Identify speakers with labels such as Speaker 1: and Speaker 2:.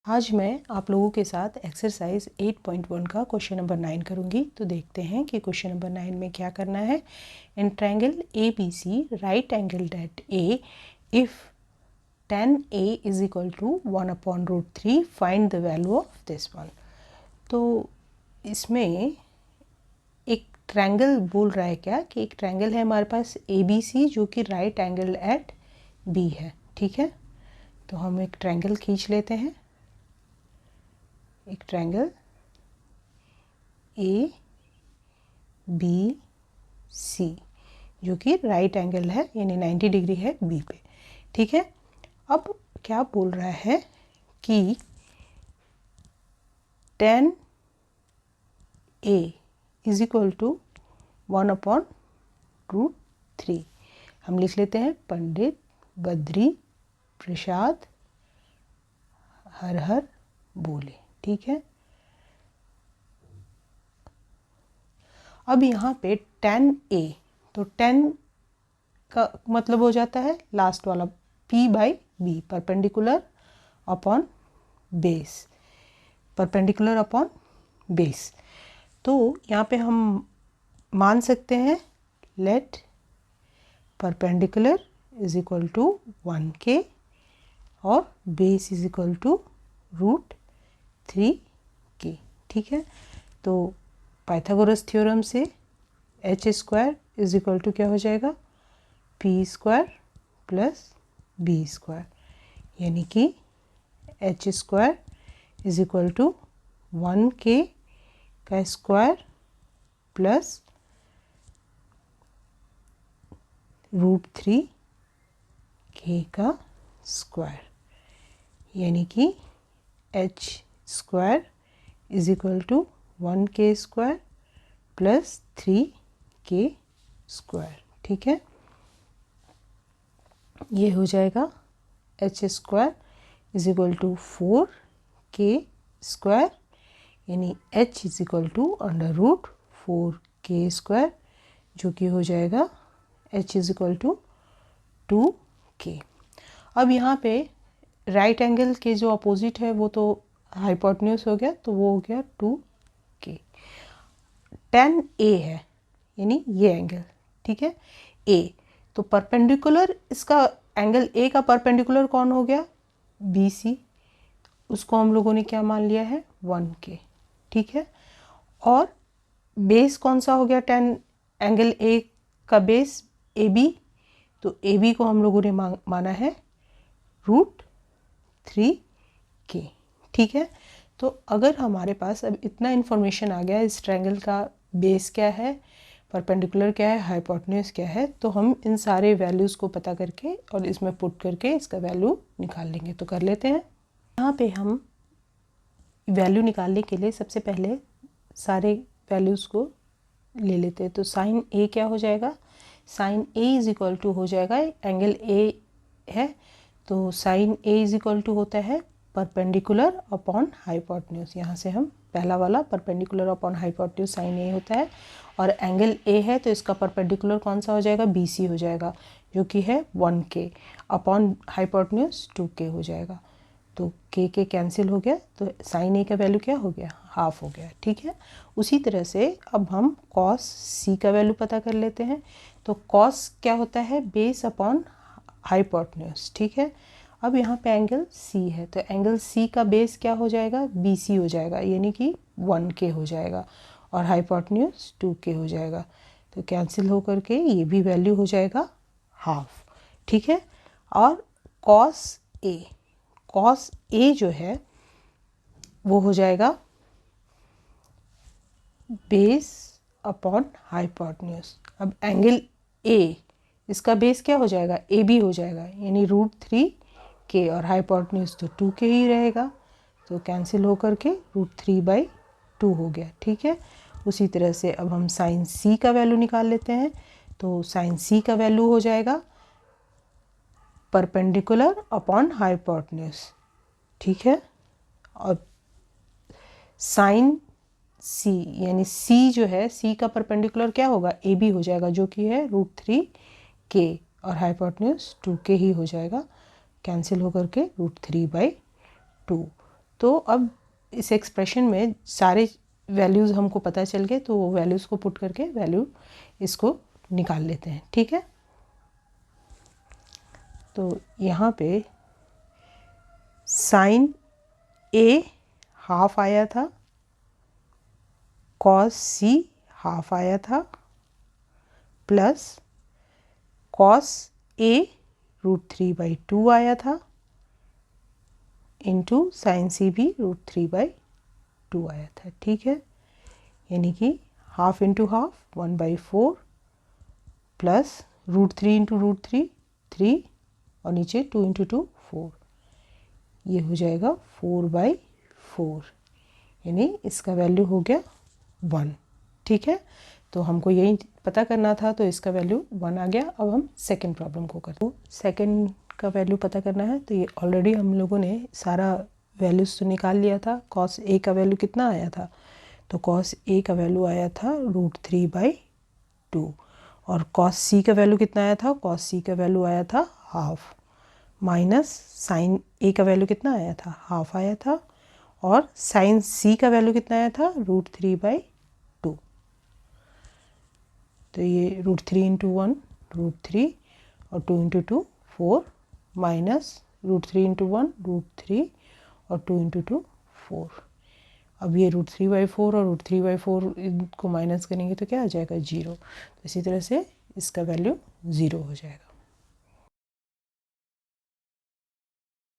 Speaker 1: आज मैं आप लोगों के साथ एक्सरसाइज 8.1 का क्वेश्चन नंबर 9 करूंगी। तो देखते हैं कि क्वेश्चन नंबर 9 में क्या करना है। In triangle ABC right angled at A if tan A is equal to 1/√3 find the value of this one. तो इसमें एक ट्रायंगल बोल रहा है क्या कि एक ट्रायंगल है हमारे पास ABC जो कि राइट एंगल एट B है। ठीक है, तो हम एक ट्रायंगल खींच लेते हैं। एक ट्रायंगल ABC जो कि राइट एंगल है यानी 90 डिग्री है B पे। ठीक है, अब क्या बोल रहा है कि tan A is equal to 1/√3। हम लिख लेते हैं पंडित बद्री प्रसाद हर हर बोले। ठीक है, अब यहाँ पे tan A, तो tan का मतलब हो जाता है लास्ट वाला P/B, perpendicular upon base, perpendicular upon base. तो यहाँ पे हम मान सकते हैं let perpendicular is equal to 1K और base is equal to √3K। ठीक है, तो पाइथागोरस थ्योरम से h² इज इक्वल टू क्या हो जाएगा P² प्लस B², यानी कि h² is equal to 1K का स्क्वायर प्लस √3K का स्क्वायर, यानी कि h² is equal to 1K² plus 3K²। ठीक है, ये हो जाएगा h² is equal to 4K², यानी h is equal to √4K² जो कि हो जाएगा h is equal to 2K। अब यहाँ पे राइट एंगल के जो अपोजिट है वो तो हाइपोटेन्यूज हो गया, तो वो हो गया 2K। tan A है यानी ये एंगल। ठीक है, A, तो परपेंडिकुलर इसका एंगल A का परपेंडिकुलर कौन हो गया BC, उसको हम लोगों ने क्या मान लिया है 1K। ठीक है, और बेस कौन सा हो गया tan एंगल A का बेस AB, तो AB को हम लोगों ने माना है √3K। ठीक है, तो अगर हमारे पास अब इतना इन्फॉर्मेशन आ गया इस ट्रायंगल का बेस क्या है, परपेंडिकुलर क्या है, हाइपोटेन्यूज क्या है, तो हम इन सारे वैल्यूज़ को पता करके और इसमें पुट करके इसका वैल्यू निकाल लेंगे। तो कर लेते हैं। यहाँ पे हम वैल्यू निकालने के लिए सबसे पहले सारे वैल्यूज़ को ले लेते हैं। तो साइन A क्या हो जाएगा, sine A is equal to हो जाएगा, एंगल A है तो sine A is equal to होता है परपेंडिकुलर अपॉन हाइपोटेन्यूज। यहाँ से हम पहला वाला perpendicular upon hypotenuse sine A होता है, और एंगल A है तो इसका परपेंडिकुलर कौन सा हो जाएगा BC हो जाएगा जो कि है 1K अपॉन हाइपोटेन्यूज 2K हो जाएगा। तो K कैंसिल हो गया, तो साइन A का वैल्यू क्या हो गया हाफ हो गया। ठीक है, उसी तरह से अब हम कॉस C का वैल्यू पता कर लेते हैं। तो कॉस क्या होता है बेस अपॉन हाइपोटेन्यूज। ठीक है, अब यहाँ पे एंगल C है तो एंगल C का बेस क्या हो जाएगा BC हो जाएगा, यानी कि 1K हो जाएगा और हाइपोटेन्यूज 2K हो जाएगा। तो कैंसिल हो करके ये भी वैल्यू हो जाएगा हाफ। ठीक है, और कॉस A जो है वो हो जाएगा बेस अपॉन हाइपोटेन्यूज। अब एंगल A इसका बेस क्या हो जाएगा AB हो जाएगा, यानी √3K और हाइपोटेन्यूज तो 2K ही रहेगा, तो कैंसिल हो करके √3/2 हो गया। ठीक है, उसी तरह से अब हम साइन C का वैल्यू निकाल लेते हैं। तो साइन C का वैल्यू हो जाएगा परपेंडिकुलर अपॉन हाइपोटेन्यूज। ठीक है, और साइन C यानी C जो है C का परपेंडिकुलर क्या होगा AB हो जाएगा जो कि है √3K और हाइपोटेन्यूज 2K ही हो जाएगा, कैंसिल होकर के √3/2। तो अब इस एक्सप्रेशन में सारे वैल्यूज़ हमको पता चल गए, तो वो वैल्यूज़ को पुट करके वैल्यू इसको निकाल लेते हैं। ठीक है, तो यहाँ पे साइन ए हाफ आया था, कॉस सी हाफ आया था, प्लस कॉस ए √3/2 आया था, इंटू साइन सी भी √3/2 आया था। ठीक है, यानी कि half into half 1/4 plus √3 into √3 3 और नीचे 2 इंटू 2 4, ये हो जाएगा 4/4, यानी इसका वैल्यू हो गया 1। ठीक है, तो हमको यही पता करना था, तो इसका वैल्यू 1 आ गया। अब हम सेकंड प्रॉब्लम को करते हैं। सेकंड का वैल्यू पता करना है, तो ये ऑलरेडी हम लोगों ने सारा वैल्यूज़ तो निकाल लिया था। कॉस ए का वैल्यू कितना आया था, तो कॉस ए का वैल्यू आया था √3/2, और कॉस सी का वैल्यू कितना आया था, कॉस सी का वैल्यू आया था हाफ, माइनस साइन ए का वैल्यू कितना आया था, हाफ आया था, और साइन सी का वैल्यू कितना आया था, √3/2। तो ये √3 इंटू 1 √3 और 2 इंटू 2 4, माइनस √3 इंटू 1 √3 और 2 इंटू 2 4। अब ये √3/4 और √3/4 इनको माइनस करेंगे तो क्या आ जाएगा, 0। तो इसी तरह से इसका वैल्यू 0 हो जाएगा।